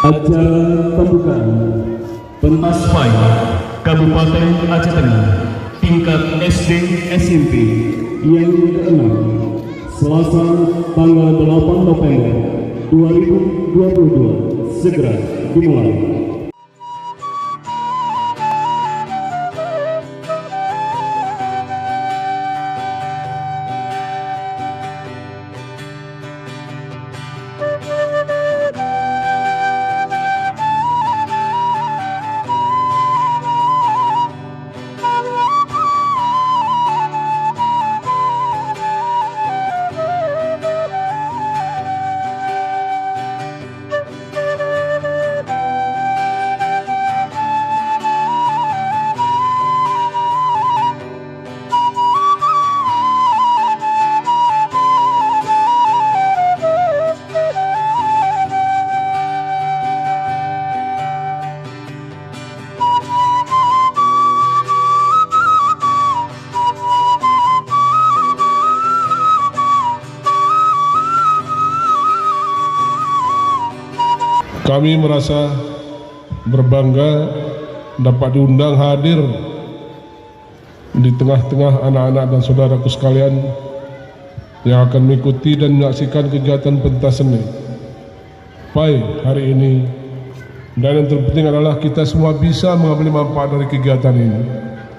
Acara pembukaan pentas FAI Kabupaten Aceh Tengah tingkat SD SMP yang ke-6 Selasa tanggal 8 November 2022 segera dimulai. Kami merasa berbangga dapat diundang hadir di tengah-tengah anak-anak dan saudaraku sekalian yang akan mengikuti dan menyaksikan kegiatan pentas seni FAI hari ini. Dan yang terpenting adalah kita semua bisa mengambil manfaat dari kegiatan ini.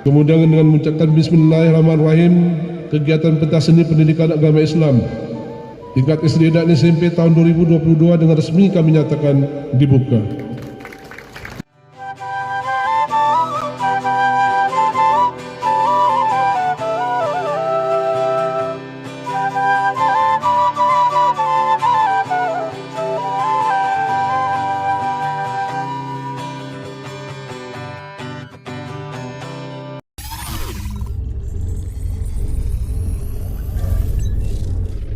Kemudian dengan mengucapkan Bismillahirrahmanirrahim, kegiatan pentas seni pendidikan agama Islam tingkat SD dan SMP tahun 2022 dengan resmi kami nyatakan dibuka.